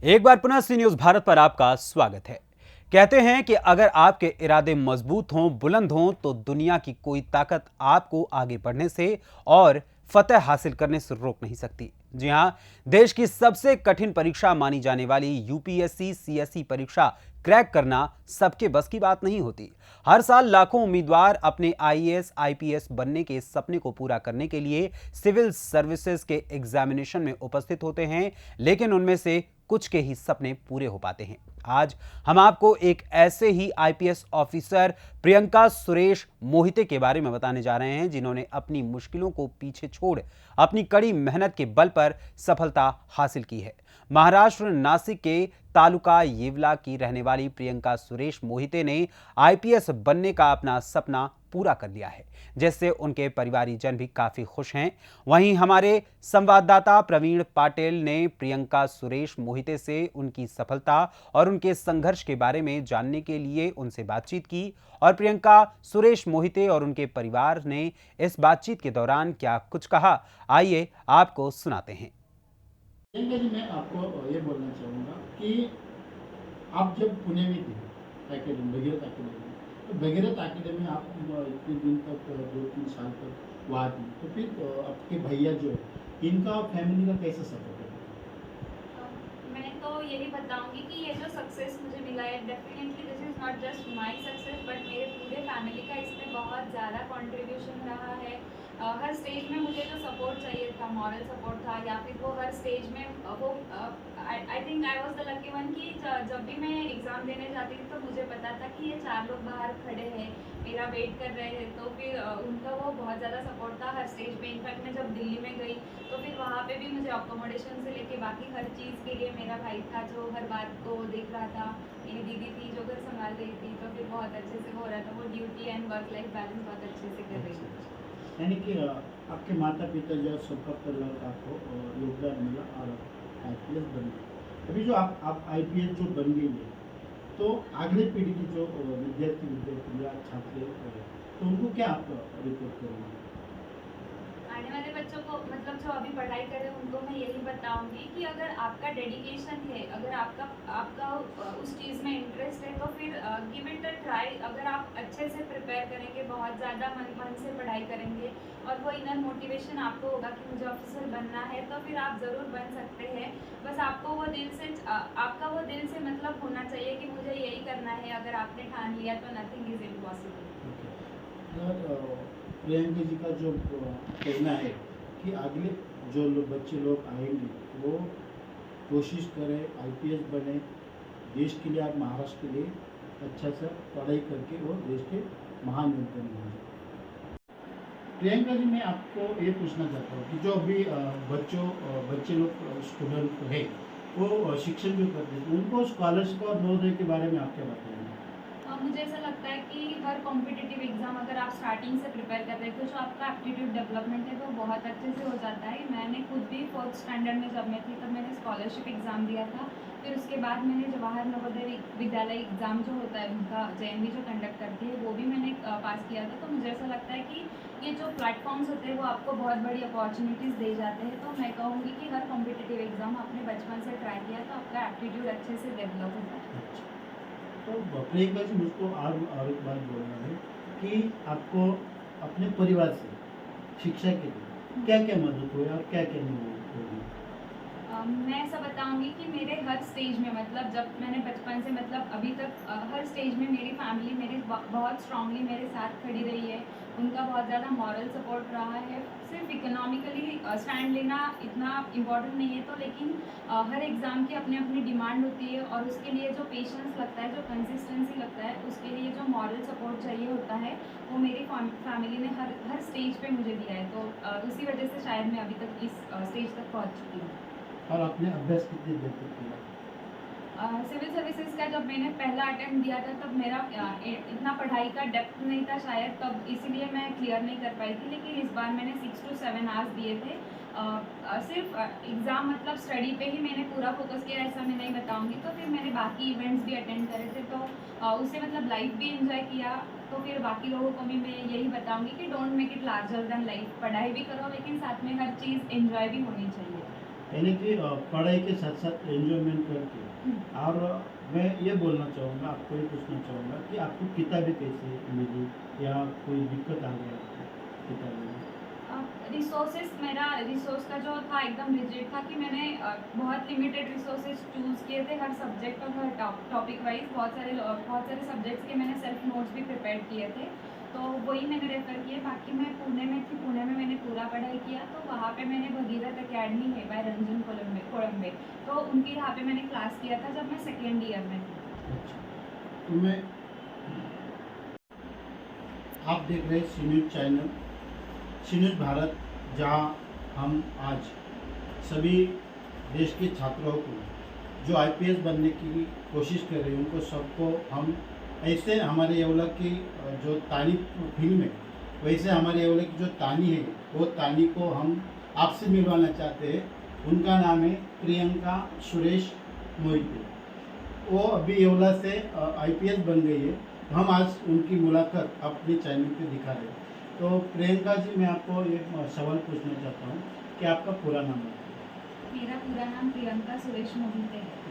एक बार पुनः सी न्यूज भारत पर आपका स्वागत है। कहते हैं कि अगर आपके इरादे मजबूत हों, बुलंद हों, तो दुनिया की कोई ताकत आपको आगे बढ़ने से और फतह हासिल करने से रोक नहीं सकती। जी हां, देश की सबसे कठिन परीक्षा मानी जाने वाली यूपीएससी सीएसई परीक्षा क्रैक करना सबके बस की बात नहीं होती। हर साल लाखों उम्मीदवार अपने आईएएस आईपीएस बनने के सपने को पूरा करने के लिए सिविल सर्विसेज के एग्जामिनेशन में उपस्थित होते हैं, लेकिन उनमें से कुछ के ही सपने पूरे हो पाते हैं। आज हम आपको एक ऐसे ही आईपीएस ऑफिसर प्रियंका सुरेश मोहिते के बारे में बताने जा रहे हैं, जिन्होंने अपनी मुश्किलों को पीछे छोड़ अपनी कड़ी मेहनत के बल पर सफलता हासिल की है। महाराष्ट्र नासिक के तालुका येवला की रहने वाली प्रियंका सुरेश मोहिते ने आईपीएस बनने का अपना सपना पूरा कर लिया है, जिससे उनके परिवारजन भी काफी खुश हैं। वहीं हमारे संवाददाता प्रवीण पाटिल ने प्रियंका सुरेश मोहिते से उनकी सफलता और उनके संघर्ष के बारे में जानने के लिए उनसे बातचीत की और प्रियंका सुरेश मोहिते और उनके परिवार ने इस बातचीत के दौरान क्या कुछ कहा, आइए आपको सुनाते हैं। प्रियंका जी, मैं आपको ये बोलना चाहूँगा कि आप जब पुणे में थे एकेडमी, भगीरथ एकेडमी, तो भगीरथ एकेडमी आप इतने दिन तक 2-3 साल तक वहाँ थी, तो फिर आपके भैया जो है इनका फैमिली का कैसा सपोर्ट है? मैं तो यही बताऊंगी कि ये जो सक्सेस मुझे मिला है, definitely this is not just my success, but मेरे पूरे फैमिली का इसमें बहुत ज़्यादा कंट्रीब्यूशन रहा है। हर स्टेज में मुझे जो सपोर्ट चाहिए था, मॉरल सपोर्ट था, या फिर वो हर स्टेज में वो I think I was the lucky one कि जब भी मैं एग्ज़ाम देने जाती थी तो मुझे पता था कि ये 4 लोग बाहर खड़े हैं, मेरा वेट कर रहे हैं, तो फिर उनका वो बहुत ज़्यादा सपोर्ट था हर स्टेज पे। इनफैक्ट मैं जब दिल्ली में गई तो फिर वहाँ पे भी मुझे अकोमोडेशन से लेके बाकी हर चीज़ के लिए मेरा भाई था जो हर बात को देख रहा था। मेरी दीदी थी जो घर संभाल रही थी, तो फिर बहुत अच्छे से हो रहा था, वो duty and work life balance बहुत अच्छे से कर रही थी। यानी कि आपके माता पिता जो सबका परिवार का आपको योगदान मिला और आईपीएस बन गए। अभी जो आप आईपीएस जो बन गई है, तो अगली पीढ़ी की जो विद्यार्थी या छात्र तो उनको क्या आप रिपोर्ट करेंगे? आने वाले बच्चों को, मतलब जो अभी पढ़ाई कर रहे हैं, उनको मैं यही बताऊंगी कि अगर आपका डेडिकेशन है, अगर आपका आपका उस चीज़ में इंटरेस्ट है, तो फिर गिव इट अ ट्राई। अगर आप अच्छे से प्रिपेयर करेंगे, बहुत ज़्यादा मन से पढ़ाई करेंगे और वो इनर मोटिवेशन आपको होगा कि मुझे ऑफिसर बनना है, तो फिर आप ज़रूर बन सकते हैं। बस आपको वो दिल से आपका वो दिल से मतलब होना चाहिए कि मुझे यही करना है। अगर आपने ठान लिया तो nothing is impossible. Priyanka ji का जो कहना है कि अगले जो बच्चे लोग आएंगे वो कोशिश करें, आईपीएस बने, देश के लिए, आप महाराष्ट्र के लिए अच्छा सा पढ़ाई करके वो देश के महान व्यक्ति बनेंगे। प्रियंका जी, मैं आपको ये पूछना चाहता हूँ कि जो अभी बच्चे लोग स्टूडेंट है वो शिक्षण जो करते हैं, उनको स्कॉलरशिप और नवोदय के बारे में आप क्या बताएंगे? मुझे ऐसा लगता है कि हर कॉम्पिटिटिव एग्ज़ाम अगर आप स्टार्टिंग से प्रिपेयर कर रहे हैं तो जो आपका एप्टीट्यूड डेवलपमेंट है वो बहुत अच्छे से हो जाता है। मैंने खुद भी 4th स्टैंडर्ड में जब मैं थी तब मैंने स्कॉलरशिप एग्ज़ाम दिया था। फिर उसके बाद मैंने जवाहर नवोदय विद्यालय एग्ज़ाम जो होता है उनका जेएनवी जो कंडक्ट करती है, वो भी मैंने पास किया था। तो मुझे ऐसा लगता है कि ये जो प्लेटफॉर्म्स होते हैं वो आपको बहुत बड़ी अपॉर्चुनिटीज़ दे जाते हैं। तो मैं कहूँगी कि हर कॉम्पिटिटिव एग्ज़ाम आपने बचपन से ट्राई किया तो आपका एप्टीट्यूड अच्छे से डेवलप होता है। तो प्रियंका जी, मुझको और एक बात बोलना है कि आपको अपने परिवार से शिक्षा के लिए क्या क्या मदद हुई और क्या क्या नहीं हुई? मैं ऐसा बताऊंगी कि मेरे हर स्टेज में, मतलब जब मैंने बचपन से मतलब अभी तक हर स्टेज में मेरी फैमिली मेरे बहुत स्ट्रांगली मेरे साथ खड़ी रही है। उनका बहुत ज़्यादा मॉरल सपोर्ट रहा है। सिर्फ इकोनॉमिकली स्टैंड लेना इतना इम्पोर्टेंट नहीं है, तो लेकिन हर एग्ज़ाम की अपनी अपनी डिमांड होती है और उसके लिए जो पेशेंस लगता है, जो कंसिस्टेंसी लगता है, उसके लिए जो मॉरल सपोर्ट चाहिए होता है, वो मेरी फैमिली ने हर स्टेज पे मुझे दिया है। तो उसी वजह से शायद मैं अभी तक इस स्टेज तक पहुँच चुकी हूँ। और आपने अभ्यास कितनी देर तक किया? सिविल सर्विसेज का जब मैंने पहला अटेम्प्ट दिया था तब मेरा इतना पढ़ाई का डेप्थ नहीं था शायद, तब इसीलिए मैं क्लियर नहीं कर पाई थी। लेकिन इस बार मैंने 6 to 7 आवर्स दिए थे। सिर्फ एग्ज़ाम मतलब स्टडी पे ही मैंने पूरा फोकस किया ऐसा मैं नहीं बताऊंगी। तो फिर मैंने बाकी इवेंट्स भी अटेंड करे थे, तो उससे मतलब लाइफ भी इंजॉय किया। तो फिर बाकी लोगों को भी मैं यही बताऊंगी कि don't make it larger than life. पढ़ाई भी करो लेकिन साथ में हर चीज़ इंजॉय भी होनी चाहिए। यानी कि पढ़ाई के साथ साथ एंजॉयमेंट करके। और मैं ये बोलना चाहूँगा, आपको ये पूछना चाहूँगा कि आपको किताबें कैसे मिली या कोई दिक्कत आ गई आपको किताबों में? रिसोर्सेज, मेरा रिसोर्स का जो था एकदम रिजिड था कि मैंने बहुत लिमिटेड रिसोर्सेज चूज़ किए थे हर सब्जेक्ट और हर टॉपिक वाइज। बहुत सारे सब्जेक्ट्स के मैंने सेल्फ नोट्स भी प्रिपेयर किए थे, तो वही मैंने रेफ़र किए। बाकी मैं पुणे में थी, पुणे में मैंने पूरा पढ़ाई किया, तो वहाँ पे मैंने भगीरथ अकेडमी है बाय रंजन कोलम्बे, तो उनकी यहाँ पे मैंने क्लास किया था जब मैं सेकेंड ईयर में थी। अच्छा, तो मैं आप देख रहे हैं सी न्यूज़ चैनल, सी न्यूज़ भारत, जहां हम आज सभी देश के छात्रों को जो आईपीएस बनने की कोशिश कर रहे हैं उनको सबको हम ऐसे हमारे येवला की जो तानी फिल्म है, वैसे हमारे येवला की जो तानी है वो तानी को हम आपसे मिलवाना चाहते हैं। उनका नाम है प्रियंका सुरेश मोहिते। वो अभी येवला से आईपीएस बन गई है। हम आज उनकी मुलाकात अपने चैनल पे दिखा रहे हैं। तो प्रियंका जी, मैं आपको एक सवाल पूछना चाहता हूँ कि आपका पूरा नाम बताइए। मेरा पूरा नाम प्रियंका सुरेश मोहिते है।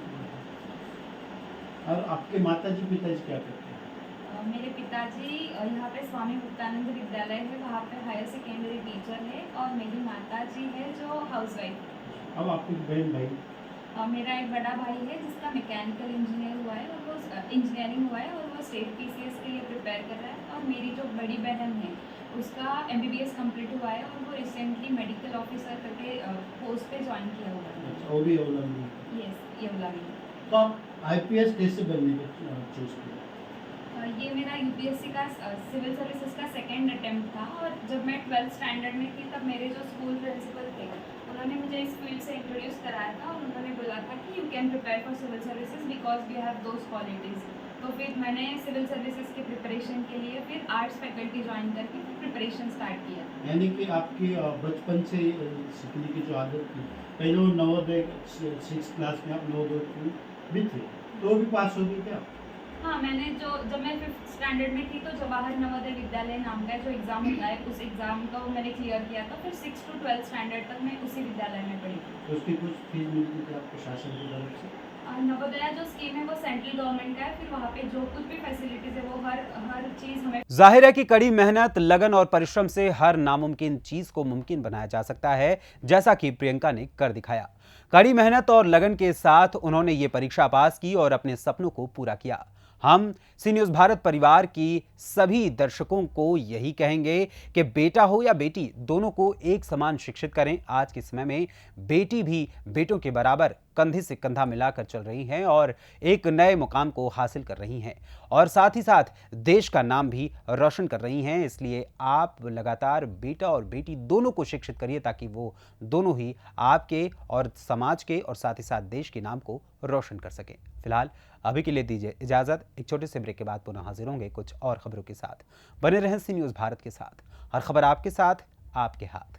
और आपके माताजी पिताजी क्या करते हैं? मेरे पिताजी यहाँ पे स्वामी मुक्तानंद विद्यालय है, वहाँ पे हायर सेकेंडरी टीचर है, और मेरी माताजी है जो हाउसवाइफ है। अब आपकी बहन भाई? मेरा एक बड़ा भाई है जिसका मैकेनिकल इंजीनियर हुआ है, और वो इंजीनियरिंग हुआ है, और वो स्टेट पीसीएस के लिए प्रिपेयर कर रहा है। और मेरी जो बड़ी बहन है उसका एमबीबीएस कंप्लीट हुआ है, और वो रिसेंटली मेडिकल ऑफिसर करके पोस्ट पे ज्वाइन किया हुआ है। अच्छा, वो भी येवला में? यस, येवला में। तो आप आईपीएस कैसे बनने का चूज किया? ये मेरा यूपीएससी का सिविल सर्विसेज का सेकेंड अटेम्प्ट था, और जब मैं 12th स्टैंडर्ड में थी तब मेरे जो स्कूल प्रिंसिपल थे उन्होंने मुझे इस फील्ड से इंट्रोड्यूस कराया था, और उन्होंने बोला था कि you can prepare for civil services because we have those qualities. तो फिर मैंने सिविल सर्विसेज के प्रिपरेशन के लिए फिर आर्ट्स फैकल्टी ज्वाइन करके फिर प्रिपरेशन स्टार्ट किया। यानी कि आपकी बचपन से सीखने की जो आदत थी, पहले वो नवोदय 6th क्लास में आप नवोदय भी थे, तो वो भी पास हो गई क्या? हाँ, मैंने जब मैं 5th स्टैंडर्ड में थी तो जवाहर नवोदय विद्यालय नाम का जो एग्ज़ाम होता है उस एग्ज़ाम को मैंने क्लियर किया था। फिर 6th to 12th स्टैंडर्ड तक मैं उसी विद्यालय में पढ़ी थी। तो उसकी कुछ फीस मिलती थी आपको शासन की तरफ से? नवोदया जो स्कीम है वो सेंट्रल गवर्नमेंट का है, फिर वहाँ पे जो कुछ भी फैसिलिटीज़ है वो हर चीज़ हमें। जाहिर है कि कड़ी मेहनत, लगन और परिश्रम से हर नामुमकिन चीज को मुमकिन बनाया जा सकता है, जैसा कि प्रियंका ने कर दिखाया। कड़ी मेहनत और लगन के साथ उन्होंने ये परीक्षा पास की और अपने सपनों को पूरा किया। हम सी न्यूज़ भारत परिवार की सभी दर्शकों को यही कहेंगे कि बेटा हो या बेटी, दोनों को एक समान शिक्षित करें। आज के समय में बेटी भी बेटों के बराबर कंधे से कंधा मिलाकर चल रही हैं और एक नए मुकाम को हासिल कर रही हैं, और साथ ही साथ देश का नाम भी रोशन कर रही हैं। इसलिए आप लगातार बेटा और बेटी दोनों को शिक्षित करिए, ताकि वो दोनों ही आपके और समाज के और साथ ही साथ देश के नाम को रोशन कर सकें। फिलहाल अभी के लिए दीजिए इजाजत। एक छोटे से ब्रेक के बाद पुनः हाजिर होंगे कुछ और खबरों के साथ। बने रहें सी न्यूज़ भारत के साथ। हर खबर आपके साथ, आपके हाथ।